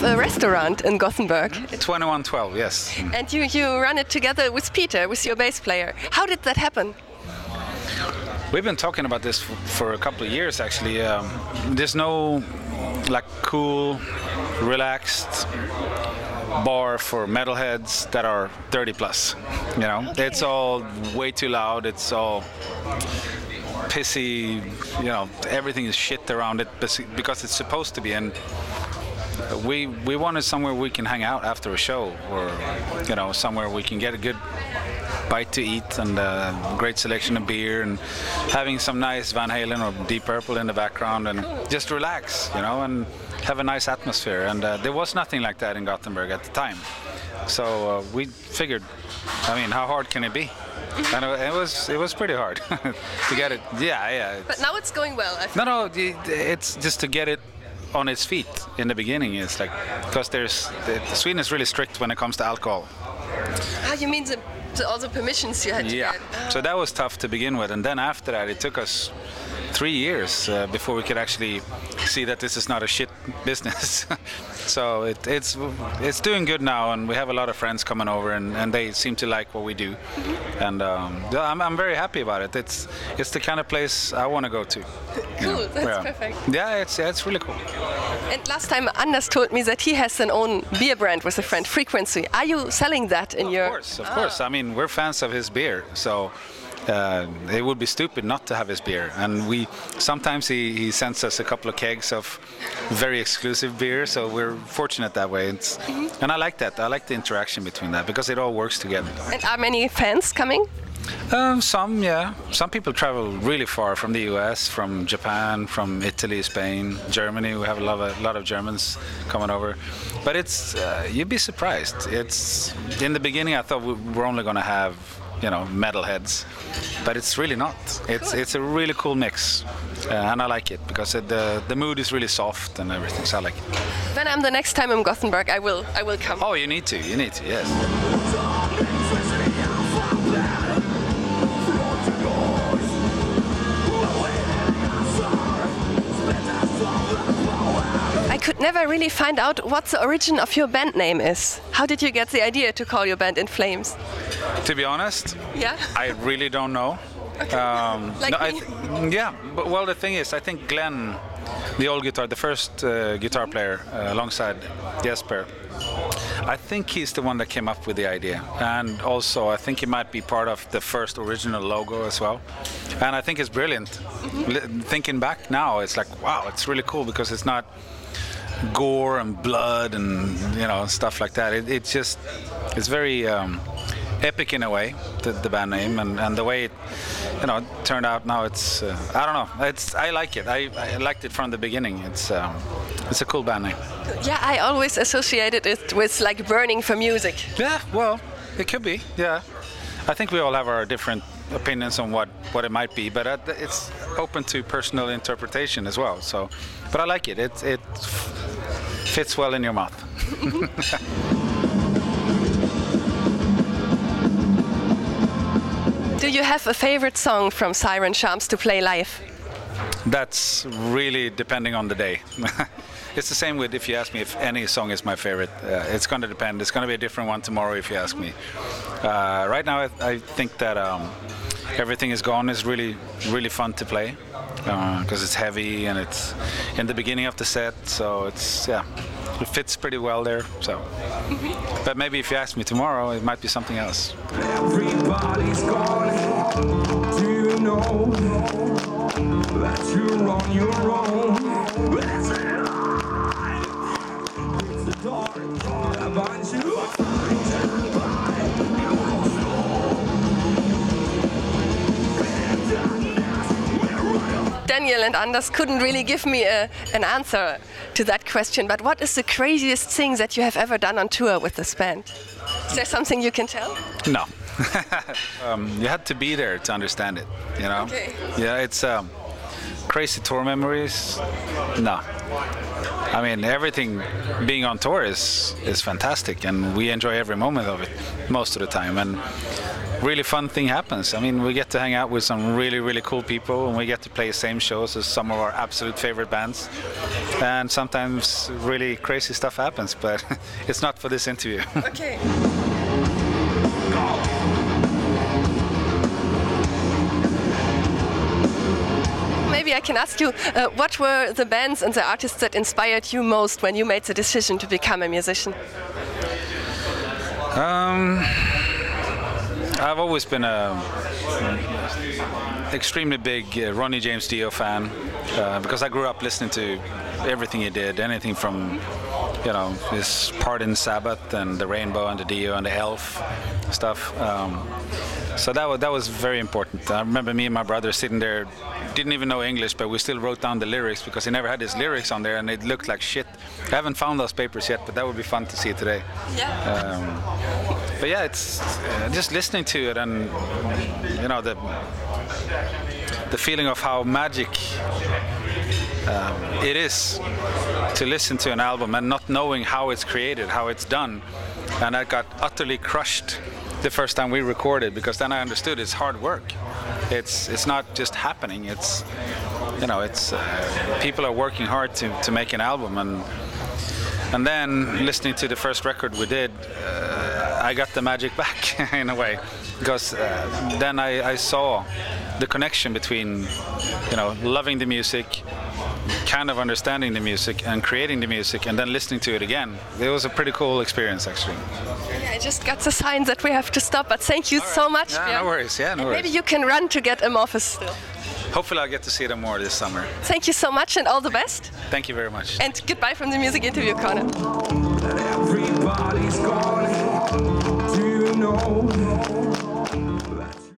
a restaurant in Gothenburg. 2112, yes. And you run it together with Peter, with your bass player. How did that happen? We've been talking about this for a couple of years, actually. There's no like cool, relaxed bar for metalheads that are 30 plus. You know, okay. It's all way too loud. It's all pissy. You know, everything is shit around it because it's supposed to be. And we wanted somewhere we can hang out after a show, or you know, somewhere we can get a good bite to eat and a great selection of beer and having some nice Van Halen or Deep Purple in the background and just relax, you know, and have a nice atmosphere. And there was nothing like that in Gothenburg at the time. So we figured, I mean, how hard can it be? And it was pretty hard to get it. Yeah. But now it's going well, I think. No, it's just to get it on its feet in the beginning. It's like, because Sweden is really strict when it comes to alcohol. You mean all the permissions you had to get? So that was tough to begin with, and then after that it took us 3 years before we could actually see that this is not a shit business. So it's doing good now, and we have a lot of friends coming over, and they seem to like what we do. And I'm very happy about it. It's the kind of place I want to go to. Cool, that's perfect. Yeah, it's really cool. And last time Anders told me that he has an own beer brand with a friend, Frequency. Are you selling that in your... Of course. I mean, we're fans of his beer, so it would be stupid not to have his beer. And sometimes he sends us a couple of kegs of very exclusive beer, so we're fortunate that way. And I like that. I like the interaction between that because it all works together. And are many fans coming? Some, yeah. Some people travel really far from the US, from Japan, from Italy, Spain, Germany. We have a lot of Germans coming over. But you'd be surprised. In the beginning, I thought we were only going to have, you know, metalheads, but it's really not. It's a really cool mix, and I like it because the mood is really soft and everything. So I like it. When I'm the next time in Gothenburg, I will come. Oh, you need to, yes. I could never really find out what the origin of your band name is. How did you get the idea to call your band In Flames? To be honest, I really don't know. Okay. Well, the thing is, I think Glenn, the first guitar player alongside Jesper, I think he's the one that came up with the idea. And also, I think he might be part of the first original logo as well. And I think it's brilliant. Thinking back now, it's like, wow, it's really cool because it's not gore and blood and, you know, stuff like that. It's very epic in a way, the band name, and the way it, you know, turned out now. It's I don't know. I like it. I liked it from the beginning. It's a cool band name. Yeah, I always associated it with like burning for music. Yeah, well, it could be. Yeah, I think we all have our different opinions on what it might be, but it's open to personal interpretation as well. So, but I like it. It fits well in your mouth. Do you have a favorite song from Siren Charms to play live? That's really depending on the day. It's the same with if you ask me if any song is my favorite. It's going to depend. It's going to be a different one tomorrow if you ask me. Right now, I think that Everything Is Gone is really, really fun to play because it's heavy and it's in the beginning of the set, so it fits pretty well there. So, but maybe if you ask me tomorrow, it might be something else. Everybody's gone. Do you know that you're on your own? It's the dark that binds you. Daniel and Anders couldn't really give me an answer to that question, but what is the craziest thing that you have ever done on tour with this band? Is there something you can tell? No. You had to be there to understand it, you know? Okay. Yeah, it's crazy tour memories. No. I mean, everything being on tour is fantastic, and we enjoy every moment of it most of the time. And really fun thing happens. I mean, we get to hang out with some really cool people, and we get to play the same shows as some of our absolute favorite bands. And sometimes really crazy stuff happens, but it's not for this interview. Okay. Maybe I can ask you, what were the bands and the artists that inspired you most when you made the decision to become a musician? I've always been a extremely big Ronnie James Dio fan, because I grew up listening to everything he did, anything from, you know, his part in Sabbath and the Rainbow and the Dio and the Elf stuff. So that was very important. I remember me and my brother sitting there, didn't even know English, but we still wrote down the lyrics because he never had his lyrics on there, and it looked like shit. I haven't found those papers yet, but that would be fun to see today. Yeah. But yeah, it's just listening to it, and you know, the feeling of how magic it is to listen to an album and not knowing how it's created, how it's done. And I got utterly crushed the first time we recorded, because then I understood it's hard work. It's not just happening. It's, you know, it's people are working hard to make an album, and then listening to the first record we did, I got the magic back in a way, because then I saw the connection between, you know, loving the music, kind of understanding the music, and creating the music, and then listening to it again. It was a pretty cool experience, actually. Yeah, I just got the sign that we have to stop, but thank you so much, Yeah, Björn. no worries. Yeah, no worries. Maybe you can run to get Amorphous still. Hopefully I'll get to see them more this summer. Thank you so much and all the best. Thank you very much. And goodbye from the Music Interview Corner. Everybody's calling. Do you know